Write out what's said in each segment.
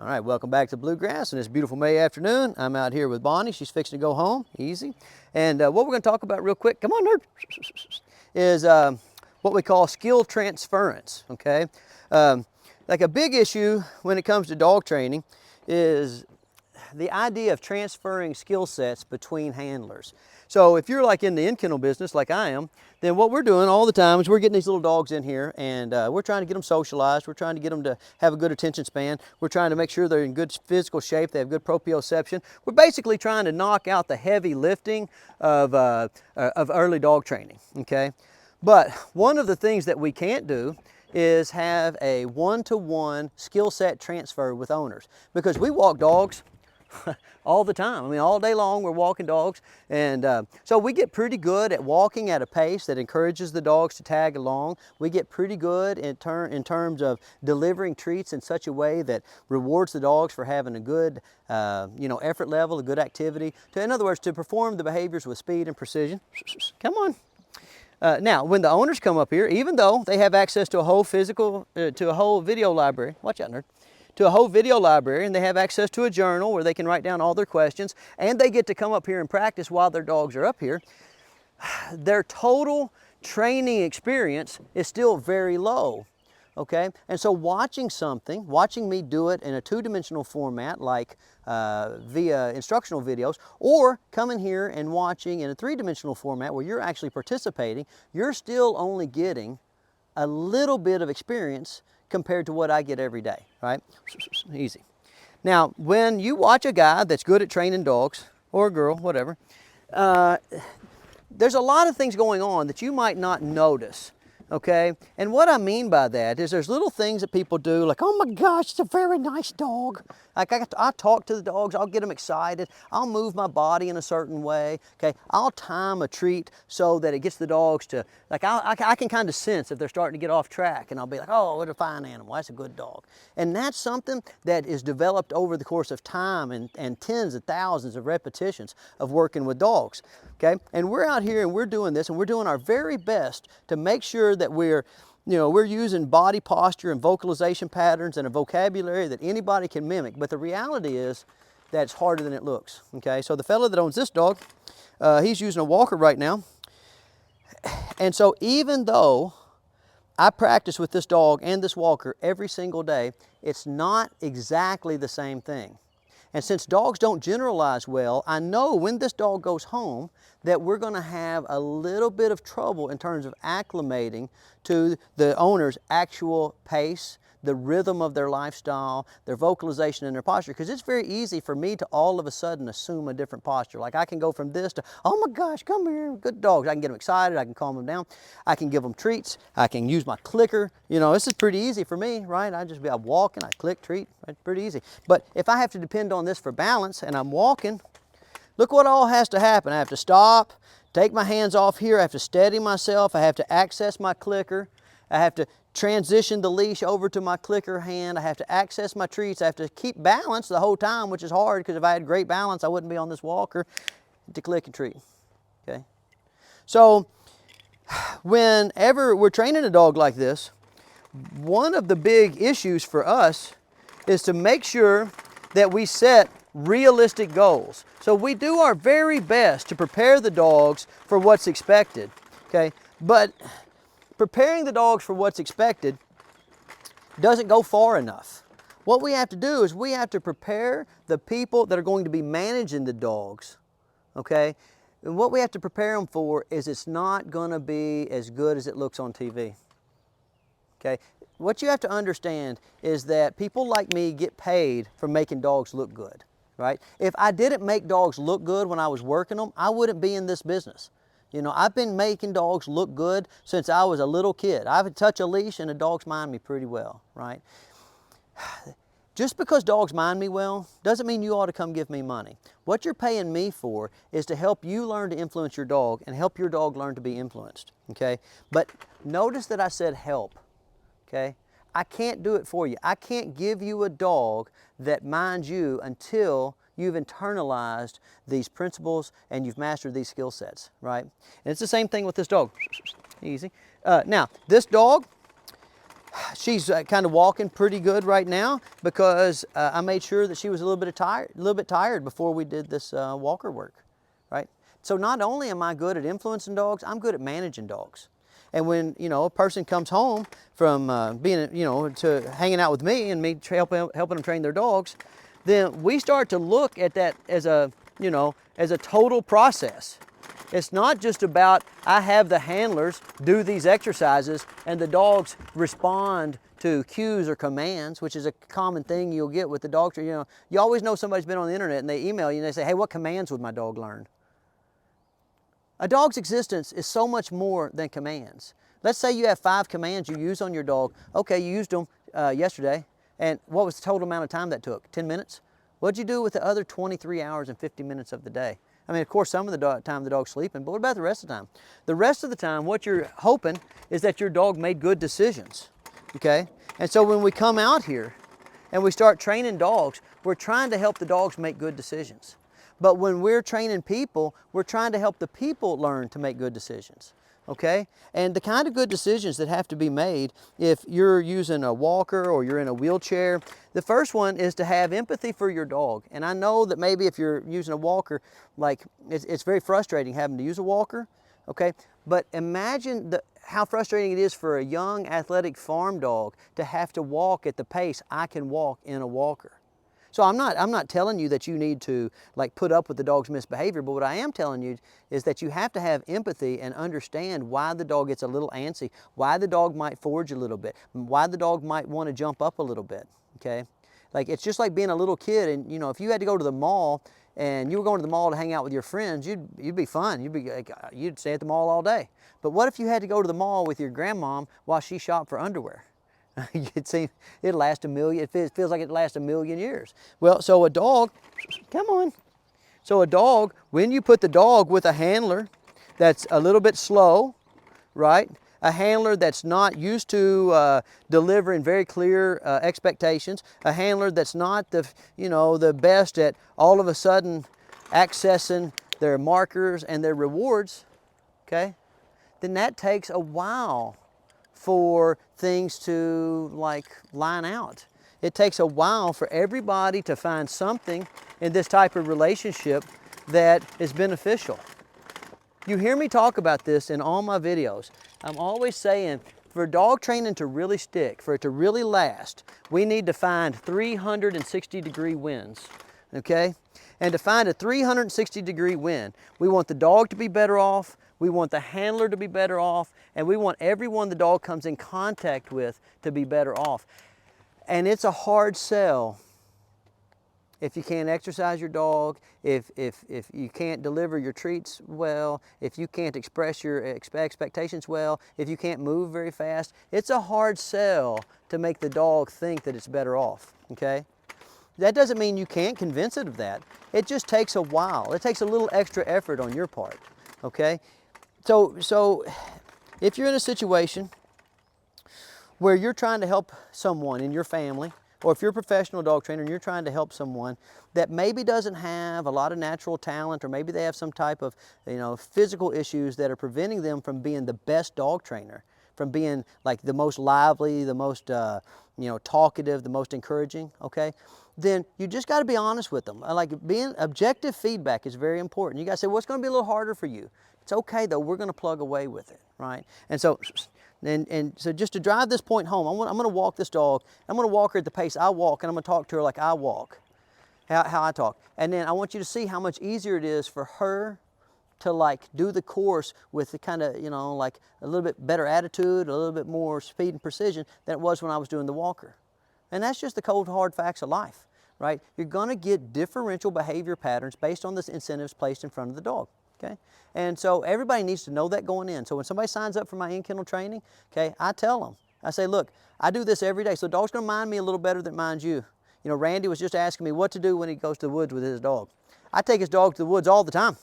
All right, welcome back to Bluegrass on this beautiful May afternoon. I'm out here with Bonnie. She's fixing to go home, easy. And what we're going to talk about real quick, come on nerd, is what we call skill transference, okay? Like a big issue when it comes to dog training is the idea of transferring skill sets between handlers. So if you're like in the in-kennel business like I am, then what we're doing all the time is we're getting these little dogs in here and we're trying to get them socialized. We're trying to get them to have a good attention span. We're trying to make sure they're in good physical shape. They have good proprioception. We're basically trying to knock out the heavy lifting of early dog training, okay? But one of the things that we can't do is have a one-to-one skill set transfer with owners, because we walk dogs all the time. I mean, all day long we're walking dogs, and so we get pretty good at walking at a pace that encourages the dogs to tag along. We get pretty good in terms of delivering treats in such a way that rewards the dogs for having a good effort level, a good activity. In other words, to perform the behaviors with speed and precision. Come on. Now, when the owners come up here, even though they have access to a whole video library, watch out, nerd, to a whole video library, and they have access to a journal where they can write down all their questions, and they get to come up here and practice while their dogs are up here, their total training experience is still very low, okay? And so watching me do it in a two-dimensional format like via instructional videos, or coming here and watching in a three-dimensional format where you're actually participating, you're still only getting a little bit of experience compared to what I get every day, right? Easy. Now, when you watch a guy that's good at training dogs, or a girl, whatever, there's a lot of things going on that you might not notice, okay? And what I mean by that is there's little things that people do, like, oh my gosh, it's a very nice dog. Like I talk to the dogs, I'll get them excited, I'll move my body in a certain way, okay? I'll time a treat so that it gets the dogs to, like I can kind of sense if they're starting to get off track, and I'll be like, oh, what a fine animal, that's a good dog. And that's something that is developed over the course of time and tens of thousands of repetitions of working with dogs, okay? And we're out here and we're doing this, and we're doing our very best to make sure that we're using body posture and vocalization patterns and a vocabulary that anybody can mimic. But the reality is that it's harder than it looks, okay? So the fellow that owns this dog, he's using a walker right now. And so even though I practice with this dog and this walker every single day, it's not exactly the same thing. And since dogs don't generalize well, I know when this dog goes home that we're going to have a little bit of trouble in terms of acclimating to the owner's actual pace, the rhythm of their lifestyle, their vocalization, and their posture. Because it's very easy for me to all of a sudden assume a different posture. Like I can go from this to, oh my gosh, come here, good dogs. I can get them excited, I can calm them down, I can give them treats, I can use my clicker. You know, this is pretty easy for me, right? I'm walking, I click, treat, right? Pretty easy. But if I have to depend on this for balance and I'm walking, look what all has to happen. I have to stop, take my hands off here, I have to steady myself, I have to access my clicker, I have to transition the leash over to my clicker hand, I have to access my treats, I have to keep balance the whole time, which is hard because if I had great balance I wouldn't be on this walker to click and treat, okay? So whenever we're training a dog like this, one of the big issues for us is to make sure that we set realistic goals. So we do our very best to prepare the dogs for what's expected, okay? But preparing the dogs for what's expected doesn't go far enough. What we have to do is we have to prepare the people that are going to be managing the dogs, okay? And what we have to prepare them for is it's not going to be as good as it looks on TV, okay? What you have to understand is that people like me get paid for making dogs look good, right? If I didn't make dogs look good when I was working them, I wouldn't be in this business. You know, I've been making dogs look good since I was a little kid. I would touch a leash and the dogs mind me pretty well, right? Just because dogs mind me well doesn't mean you ought to come give me money. What you're paying me for is to help you learn to influence your dog and help your dog learn to be influenced, okay? But notice that I said help, okay? I can't do it for you. I can't give you a dog that minds you until you've internalized these principles and you've mastered these skill sets, right? And it's the same thing with this dog. Easy. Now, this dog, She's kind of walking pretty good right now because I made sure that she was a little bit tired before we did this walker work, right? So not only am I good at influencing dogs, I'm good at managing dogs. And when, you know, a person comes home from being, you know, to hanging out with me and me helping them train their dogs, then we start to look at that as a, you know, as a total process. It's not just about, I have the handlers do these exercises and the dogs respond to cues or commands, which is a common thing you'll get with the dog trainer. You know, you always know somebody's been on the internet and they email you and they say, hey, what commands would my dog learn? A dog's existence is so much more than commands. Let's say you have 5 commands you use on your dog. Okay, you used them yesterday, and what was the total amount of time that took? 10 minutes? What'd you do with the other 23 hours and 50 minutes of the day? I mean, of course, some of the time the dog's sleeping, but what about the rest of the time? The rest of the time, what you're hoping is that your dog made good decisions, okay? And so when we come out here and we start training dogs, we're trying to help the dogs make good decisions. But when we're training people, we're trying to help the people learn to make good decisions, okay? And the kind of good decisions that have to be made if you're using a walker or you're in a wheelchair, the first one is to have empathy for your dog. And I know that maybe if you're using a walker, like it's very frustrating having to use a walker, okay? But imagine how frustrating it is for a young athletic farm dog to have to walk at the pace I can walk in a walker. So I'm not telling you that you need to like put up with the dog's misbehavior, but what I am telling you is that you have to have empathy and understand why the dog gets a little antsy, why the dog might forge a little bit, why the dog might want to jump up a little bit, okay? Like it's just like being a little kid and you know, if you had to go to the mall and you were going to the mall to hang out with your friends, you'd be fun. You'd stay at the mall all day. But what if you had to go to the mall with your grandmom while she shopped for underwear? It'll last a million, it feels like it lasts a million years. Well, so a dog, come on. So a dog, when you put the dog with a handler that's a little bit slow, right? A handler that's not used to delivering very clear expectations, a handler that's not the best at all of a sudden accessing their markers and their rewards, okay? Then that takes a while for things to like line out. It takes a while for everybody to find something in this type of relationship that is beneficial. You hear me talk about this in all my videos. I'm always saying for dog training to really stick, for it to really last, we need to find 360-degree wins, okay? And to find a 360-degree win, we want the dog to be better off, we want the handler to be better off, and we want everyone the dog comes in contact with to be better off. And it's a hard sell if you can't exercise your dog, if you can't deliver your treats well, if you can't express your expectations well, if you can't move very fast. It's a hard sell to make the dog think that it's better off, okay? That doesn't mean you can't convince it of that. It just takes a while. It takes a little extra effort on your part, okay? So if you're in a situation where you're trying to help someone in your family, or if you're a professional dog trainer and you're trying to help someone that maybe doesn't have a lot of natural talent, or maybe they have some type of physical issues that are preventing them from being the best dog trainer, from being like the most lively, the most talkative, the most encouraging, okay? Then you just got to be honest with them. Like being objective feedback is very important. You got to say, well, it's going to be a little harder for you. It's okay though, we're going to plug away with it, right? And so just to drive this point home, I'm going to walk this dog. I'm going to walk her at the pace I walk, and I'm going to talk to her like I walk, how I talk. And then I want you to see how much easier it is for her to like do the course with the kind of, like a little bit better attitude, a little bit more speed and precision than it was when I was doing the walker. And that's just the cold hard facts of life, right? You're going to get differential behavior patterns based on the incentives placed in front of the dog. Okay? And so everybody needs to know that going in. So when somebody signs up for my in-kennel training, okay, I tell them, I say, look, I do this every day, so the dog's going to mind me a little better than it minds you. Randy was just asking me what to do when he goes to the woods with his dog. I take his dog to the woods all the time.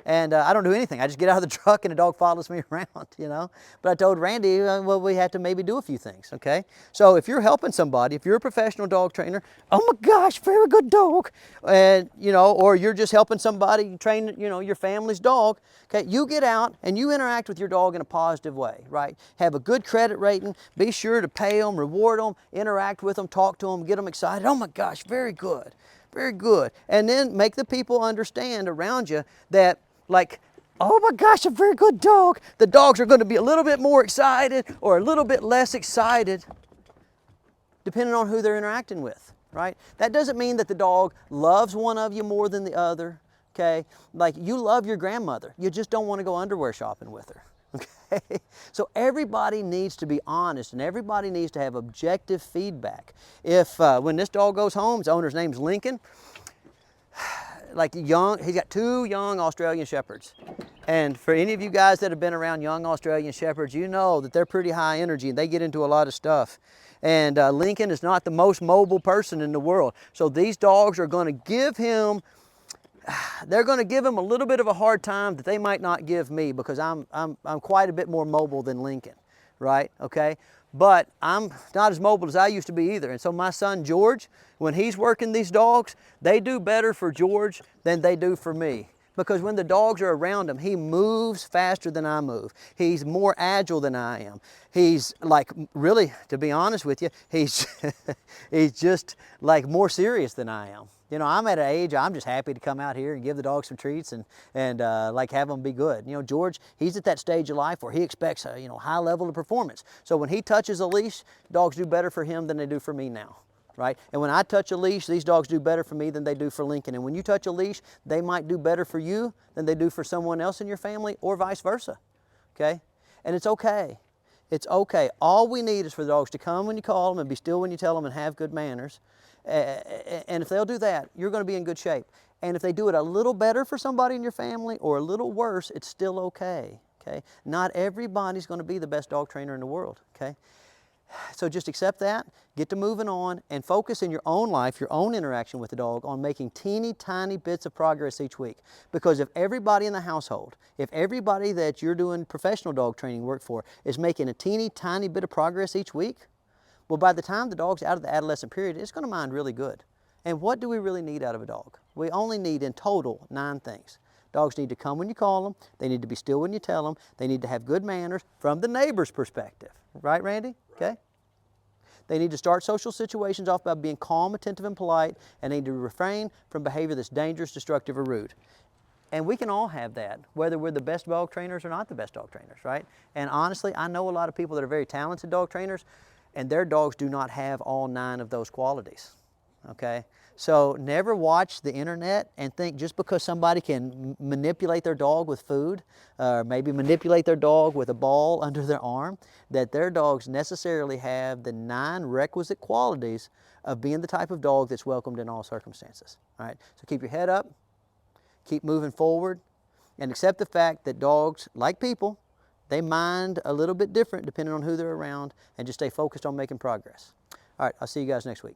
And I don't do anything. I just get out of the truck and the dog follows me around, you know. But I told Randy, well, we had to maybe do a few things, okay? So if you're helping somebody, if you're a professional dog trainer, oh my gosh, very good dog. And, you know, or you're just helping somebody train, you know, your family's dog, okay? You get out and you interact with your dog in a positive way, right? Have a good credit rating. Be sure to pay them, reward them, interact with them, talk to them, get them excited. Oh my gosh, very good. Very good. And then make the people understand around you that, like, oh my gosh, a very good dog. The dogs are going to be a little bit more excited or a little bit less excited depending on who they're interacting with, right? That doesn't mean that the dog loves one of you more than the other, okay? Like, you love your grandmother. You just don't want to go underwear shopping with her. Okay? So everybody needs to be honest and everybody needs to have objective feedback. If when this dog goes home, his owner's name's Lincoln, like he's got 2 young Australian Shepherds. And for any of you guys that have been around young Australian Shepherds, you know that they're pretty high energy and they get into a lot of stuff. And Lincoln is not the most mobile person in the world. So these dogs are going to give him they're going to give him a little bit of a hard time that they might not give me because I'm quite a bit more mobile than Lincoln, right? Okay, but I'm not as mobile as I used to be either. And so my son George, when he's working these dogs, they do better for George than they do for me. Because when the dogs are around him, he moves faster than I move. He's more agile than I am. He's like, really, to be honest with you, he's just like more serious than I am. You know, I'm at an age, I'm just happy to come out here and give the dogs some treats and like have them be good. You know, George, he's at that stage of life where he expects a, you know, high level of performance. So when he touches a leash, dogs do better for him than they do for me now. Right? And when I touch a leash, these dogs do better for me than they do for Lincoln. And when you touch a leash, they might do better for you than they do for someone else in your family or vice versa. Okay? And it's okay. It's okay. All we need is for the dogs to come when you call them and be still when you tell them and have good manners. And if they'll do that, you're going to be in good shape. And if they do it a little better for somebody in your family or a little worse, it's still okay. Okay? Not everybody's going to be the best dog trainer in the world. Okay? So just accept that, get to moving on, and focus in your own life, your own interaction with the dog on making teeny tiny bits of progress each week. Because if everybody in the household, if everybody that you're doing professional dog training work for is making a teeny tiny bit of progress each week, well, by the time the dog's out of the adolescent period, it's going to mind really good. And what do we really need out of a dog? We only need in total 9 things. Dogs need to come when you call them. They need to be still when you tell them. They need to have good manners from the neighbor's perspective. Right, Randy? Okay? They need to start social situations off by being calm, attentive, and polite, and they need to refrain from behavior that's dangerous, destructive, or rude. And we can all have that, whether we're the best dog trainers or not the best dog trainers, right? And honestly, I know a lot of people that are very talented dog trainers, and their dogs do not have all 9 of those qualities, okay? So never watch the internet and think just because somebody can manipulate their dog with food, or maybe manipulate their dog with a ball under their arm, that their dogs necessarily have the 9 requisite qualities of being the type of dog that's welcomed in all circumstances. All right? So keep your head up, keep moving forward, and accept the fact that dogs, like people, they mind a little bit different depending on who they're around, and just stay focused on making progress. All right, I'll see you guys next week.